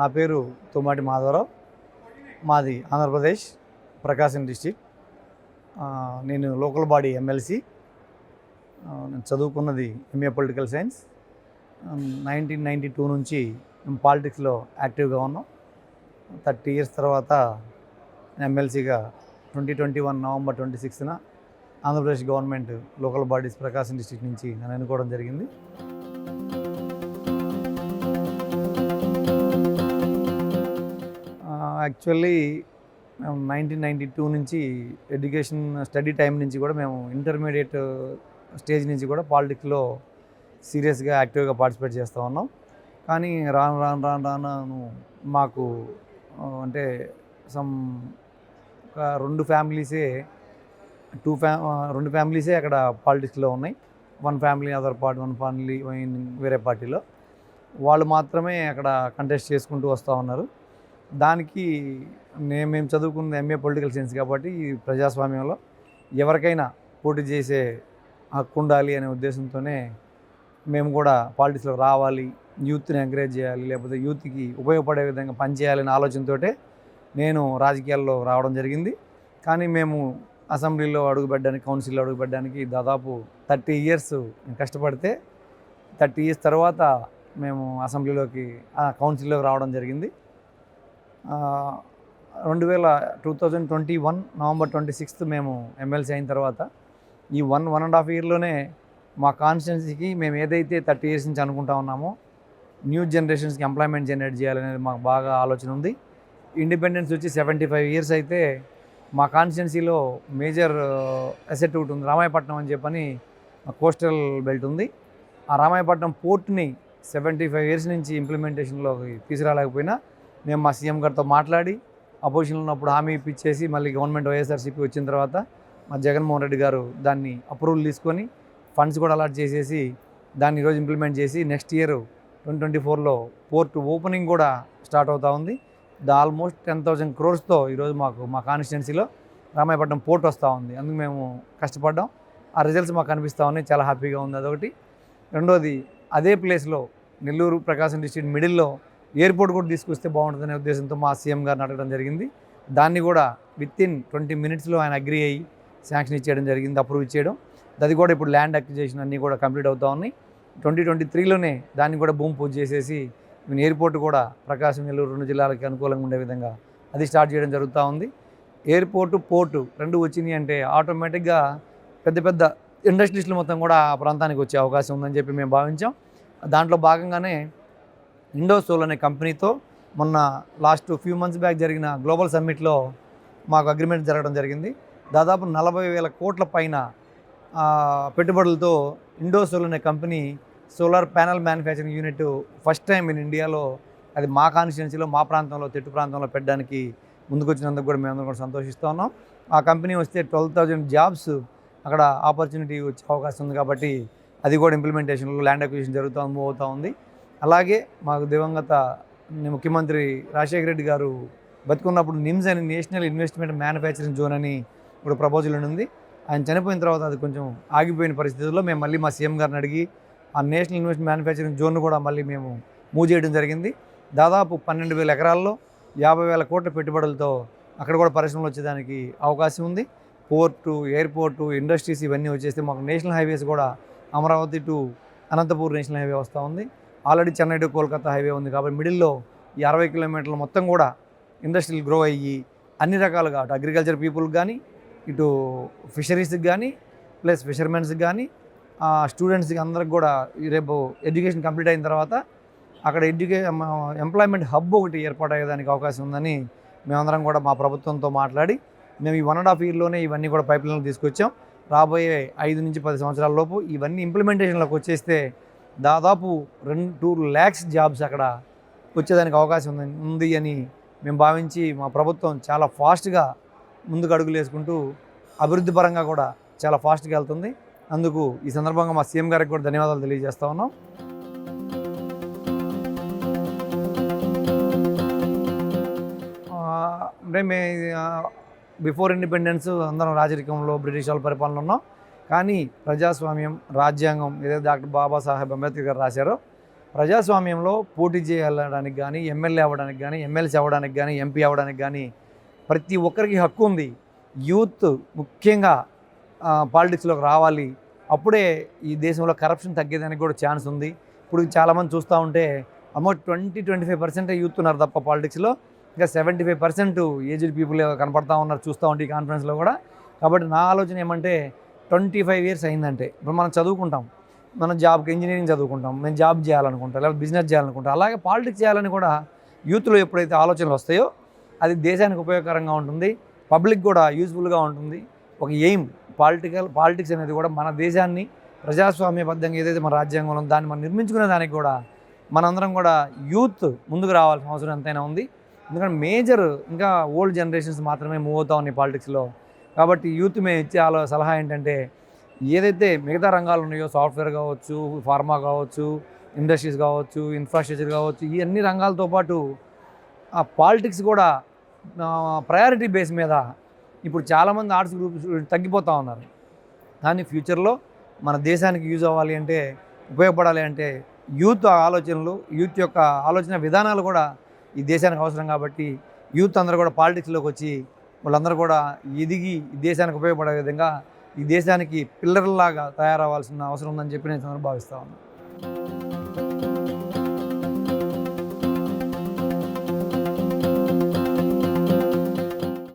నా పేరు తుమ్మాటి మాధవరావు. మాది ఆంధ్రప్రదేశ్, ప్రకాశం డిస్టిక్. నేను లోకల్ బాడీ ఎమ్మెల్సీ. నేను చదువుకున్నది ఎంఏ పొలిటికల్ సైన్స్. 1992 నుంచి మేము పాలిటిక్స్లో యాక్టివ్గా ఉన్నాం. 30 ఇయర్స్ తర్వాత ఎమ్మెల్సీగా 2021 నవంబర్ 26న Andhra Pradesh government local bodies Prakasam district నుంచి నన్ను ఎన్నుకోవడం జరిగింది. యాక్చువల్లీ మేము 1992 నుంచి ఎడ్యుకేషన్ స్టడీ టైం నుంచి కూడా మేము ఇంటర్మీడియట్ స్టేజ్ నుంచి కూడా పాలిటిక్స్లో సీరియస్గా యాక్టివ్గా పార్టిసిపేట్ చేస్తూ ఉన్నాం. కానీ రాను మాకు అంటే రెండు ఫ్యామిలీసే అక్కడ పాలిటిక్స్లో ఉన్నాయి. One family other party, one family వేరే పార్టీలో వాళ్ళు మాత్రమే అక్కడ కంటెస్ట్ చేసుకుంటూ వస్తూ ఉన్నారు. దానికి మేము చదువుకున్న ఎంఏ పొలిటికల్ సైన్స్ కాబట్టి ఈ ప్రజాస్వామ్యంలో ఎవరికైనా పోటీ చేసే హక్కు ఉండాలి అనే ఉద్దేశంతోనే మేము కూడా పాలిటిక్స్లో రావాలి, యూత్ని ఎంకరేజ్ చేయాలి, లేకపోతే యూత్కి ఉపయోగపడే విధంగా పనిచేయాలనే ఆలోచనతో నేను రాజకీయాల్లో రావడం జరిగింది. కానీ మేము అసెంబ్లీలో అడుగుపెట్టడానికి, కౌన్సిల్లో అడుగుపెట్టడానికి దాదాపు 30 ఇయర్స్ కష్టపడితే 30 ఇయర్స్ తర్వాత మేము కౌన్సిల్లోకి రావడం జరిగింది. 2021 నవంబర్ 26th మేము ఎమ్మెల్సీ అయిన తర్వాత ఈ 1.5 ఇయర్లోనే మా కాన్స్టిట్యున్సీకి మేము ఏదైతే 30 ఇయర్స్ నుంచి అనుకుంటా ఉన్నామో న్యూ జనరేషన్స్కి ఎంప్లాయ్మెంట్ జనరేట్ చేయాలనేది మాకు బాగా ఆలోచన ఉంది. ఇండిపెండెన్స్ వచ్చి 75 ఇయర్స్ అయితే మా కాన్స్టిట్యున్సీలో మేజర్ అసెట్ ఒకటి ఉంది, రామాయపట్నం అని చెప్పని కోస్టల్ బెల్ట్ ఉంది. ఆ రామాయపట్నం పోర్ట్ని 75 ఇయర్స్ నుంచి ఇంప్లిమెంటేషన్లోకి తీసుకురాలేకపోయినా మేము మా సీఎం గారితో మాట్లాడి అపోజిషన్లో ఉన్నప్పుడు హామీ ఇప్పించేసి మళ్ళీ గవర్నమెంట్ వైఎస్ఆర్సీపీ వచ్చిన తర్వాత మా జగన్మోహన్ రెడ్డి గారు దాన్ని అప్రూవల్ తీసుకొని ఫండ్స్ కూడా అలాట్ చేసేసి దాన్ని ఈరోజు ఇంప్లిమెంట్ చేసి నెక్స్ట్ ఇయర్ 2024లో పోర్ట్ ఓపెనింగ్ కూడా స్టార్ట్ అవుతూ ఉంది. ఆల్మోస్ట్ 10,000 crores ఈరోజు మా కాన్స్టిట్యున్సీలో రామాయపట్నం పోర్ట్ వస్తూ ఉంది. అందుకు మేము కష్టపడ్డాం. ఆ రిజల్ట్స్ మాకు కనిపిస్తూ ఉన్నాయి, చాలా హ్యాపీగా ఉంది. అదొకటి. రెండోది, అదే ప్లేస్లో నెల్లూరు ప్రకాశం డిస్ట్రిక్ట్ మిడిల్లో ఎయిర్పోర్ట్ కూడా తీసుకొస్తే బాగుంటుందనే ఉద్దేశంతో మా సీఎం గారిని అడగడం జరిగింది. దాన్ని కూడా వితిన్ 20 minutesలో ఆయన అగ్రీ అయ్యి శాంక్షన్ ఇచ్చేయడం జరిగింది, అప్రూవ్ ఇచ్చేయడం. అది కూడా ఇప్పుడు ల్యాండ్ అక్విజిషన్ అన్నీ కూడా కంప్లీట్ అవుతూ ఉన్నాయి. 2023లోనే దాన్ని కూడా భూమి పూజ చేసేసి ఎయిర్పోర్ట్ కూడా ప్రకాశం, నెల్లూరు 2 జిల్లాలకి అనుకూలంగా ఉండే విధంగా అది స్టార్ట్ చేయడం జరుగుతూ ఉంది. ఎయిర్పోర్టు, పోర్టు 2 వచ్చినాయి అంటే ఆటోమేటిక్గా పెద్ద పెద్ద ఇండస్ట్రీస్లు మొత్తం కూడా ఆ ప్రాంతానికి వచ్చే అవకాశం ఉందని చెప్పి మేము భావించాం. దాంట్లో భాగంగానే ఇండోసోల్ అనే కంపెనీతో మొన్న లాస్ట్ ఫ్యూ మంత్స్ బ్యాక్ జరిగిన గ్లోబల్ సమ్మిట్లో మాకు అగ్రిమెంట్ జరగడం జరిగింది. దాదాపు 40,000 కోట్ల పైన పెట్టుబడులతో ఇండోసోల్ అనే company solar panel manufacturing unit first time in ఇండియాలో అది మా కాన్స్టిట్యున్సీలో, మా ప్రాంతంలో, తెట్టు ప్రాంతంలో పెట్టడానికి ముందుకొచ్చినందుకు కూడా మేమందరం కూడా సంతోషిస్తూ ఉన్నాం. ఆ కంపెనీ వస్తే 12,000 జాబ్స్ అక్కడ ఆపర్చునిటీ వచ్చే అవకాశం ఉంది. కాబట్టి అది కూడా ఇంప్లిమెంటేషన్లో ల్యాండ్ అక్విజిషన్ మూవ్ అవుతూ ఉంది. అలాగే మాకు దివంగత ముఖ్యమంత్రి రాజశేఖర రెడ్డి గారు బతుకున్నప్పుడు నిమ్స్ అని నేషనల్ ఇన్వెస్ట్మెంట్ మ్యానుఫ్యాక్చరింగ్ జోన్ అని ఇప్పుడు ప్రపోజల్ ఉంది. ఆయన చనిపోయిన తర్వాత అది కొంచెం ఆగిపోయిన పరిస్థితుల్లో మేము మళ్ళీ మా సీఎం గారిని అడిగి ఆ నేషనల్ ఇన్వెస్ట్మెంట్ మ్యానుఫ్యాక్చరింగ్ జోన్ కూడా మళ్ళీ మేము మూవ్ చేయడం జరిగింది. దాదాపు 12,000 ఎకరాల్లో 50,000 కోట్ల పెట్టుబడులతో అక్కడ కూడా పరిశ్రమలు వచ్చేదానికి అవకాశం ఉంది. పోర్టు, ఎయిర్పోర్టు, ఇండస్ట్రీస్ ఇవన్నీ వచ్చేస్తే మాకు నేషనల్ హైవేస్ కూడా Amaravati to Anantapur national highway వస్తూ ఉంది. Already Chennai to Kolkata highway ఉంది. కాబట్టి మిడిల్లో ఈ 60 కిలోమీటర్లు మొత్తం కూడా ఇండస్ట్రీలు గ్రో అయ్యి అన్ని రకాలుగా అటు అగ్రికల్చర్ పీపుల్కి కానీ, ఇటు ఫిషరీస్కి కానీ, ప్లస్ ఫిషర్మెన్స్కి కానీ, స్టూడెంట్స్కి అందరికి కూడా రేపు ఎడ్యుకేషన్ కంప్లీట్ అయిన తర్వాత అక్కడ ఎంప్లాయ్మెంట్ హబ్ ఒకటి ఏర్పాటయ్యేదానికి అవకాశం ఉందని మేమందరం కూడా మా ప్రభుత్వంతో మాట్లాడి మేము ఈ 1.5 ఇయర్లోనే ఇవన్నీ కూడా పైప్లైన్లు తీసుకొచ్చాం. రాబోయే 5 నుంచి 10 సంవత్సరాల లోపు ఇవన్నీ ఇంప్లిమెంటేషన్లోకి వచ్చేస్తే దాదాపు 2 lakhs జాబ్స్ అక్కడ వచ్చేదానికి అవకాశం ఉంది అని మేము భావించి మా ప్రభుత్వం చాలా ఫాస్ట్గా ముందుకు అడుగులు వేసుకుంటూ అభివృద్ధి పరంగా కూడా చాలా ఫాస్ట్గా వెళ్తుంది. అందుకు ఈ సందర్భంగా మా సీఎం గారికి కూడా ధన్యవాదాలు తెలియజేస్తా ఉన్నాం. అంటే బిఫోర్ ఇండిపెండెన్స్ అందరం రాజరికంలో బ్రిటిష్ వాళ్ళ పరిపాలన ఉన్నాం. కానీ ప్రజాస్వామ్యం, రాజ్యాంగం ఏదైతే డాక్టర్ బాబాసాహెబ్ అంబేద్కర్ గారు రాశారో ప్రజాస్వామ్యంలో పోటీ చేయడానికి కానీ, ఎమ్మెల్యే అవ్వడానికి కానీ, ఎమ్మెల్సీ అవ్వడానికి కానీ, ఎంపీ అవ్వడానికి కానీ ప్రతి ఒక్కరికి హక్కు ఉంది. యూత్ ముఖ్యంగా పాలిటిక్స్లోకి రావాలి. అప్పుడే ఈ దేశంలో కరప్షన్ తగ్గేదానికి కూడా ఛాన్స్ ఉంది. ఇప్పుడు చాలామంది చూస్తూ ఉంటే ఆల్మోస్ట్ 20-25% యూత్ ఉన్నారు తప్ప పాలిటిక్స్లో, ఇంకా 75% ఏజ్డ్ పీపుల్ కనపడతా ఉన్నారు చూస్తూ ఉంటే ఈ కాన్ఫరెన్స్లో కూడా. కాబట్టి నా ఆలోచన ఏమంటే 25 ఇయర్స్ అయిందంటే ఇప్పుడు మనం చదువుకుంటాం, మనం జాబ్కి ఇంజనీరింగ్ చదువుకుంటాం, మేము జాబ్ చేయాలనుకుంటాం, లేకపోతే బిజినెస్ చేయాలనుకుంటాం. అలాగే పాలిటిక్స్ చేయాలని కూడా యూత్లో ఎప్పుడైతే ఆలోచనలు వస్తాయో అది దేశానికి ఉపయోగకరంగా ఉంటుంది, పబ్లిక్ కూడా యూజ్ఫుల్గా ఉంటుంది. ఒక ఎయిమ్ పాలిటిక్స్ అనేది కూడా మన దేశాన్ని ప్రజాస్వామ్యబద్ధంగా ఏదైతే మన రాజ్యాంగంలో ఉందో దాన్ని మనం నిర్మించుకునే దానికి కూడా మనందరం కూడా యూత్ ముందుకు రావాల్సిన అవసరం ఎంతైనా ఉంది. ఎందుకంటే మేజర్ ఇంకా ఓల్డ్ జనరేషన్స్ మాత్రమే మూవ్ అవుతా ఉన్నాయి పాలిటిక్స్లో. కాబట్టి యూత్ మేము ఇచ్చే సలహా ఏంటంటే ఏదైతే మిగతా రంగాలు ఉన్నాయో, సాఫ్ట్వేర్ కావచ్చు, ఫార్మా కావచ్చు, ఇండస్ట్రీస్ కావచ్చు, ఇన్ఫ్రాస్ట్రక్చర్ కావచ్చు, ఈ అన్ని రంగాలతో పాటు ఆ పాలిటిక్స్ కూడా ప్రయారిటీ బేస్ మీద ఇప్పుడు చాలామంది ఆర్ట్స్ గ్రూప్స్ తగ్గిపోతూ ఉన్నారు. కానీ ఫ్యూచర్లో మన దేశానికి యూజ్ అవ్వాలి అంటే, ఉపయోగపడాలి అంటే యూత్ ఆలోచనలు, యూత్ యొక్క ఆలోచన విధానాలు కూడా ఈ దేశానికి అవసరం. కాబట్టి యూత్ అందరూ కూడా పాలిటిక్స్లోకి వచ్చి వాళ్ళందరూ కూడా ఎదిగి ఈ దేశానికి ఉపయోగపడే విధంగా ఈ దేశానికి పిల్లర్లాగా తయారవ్వాల్సిన అవసరం ఉందని చెప్పి నేను భావిస్తా ఉన్నాను.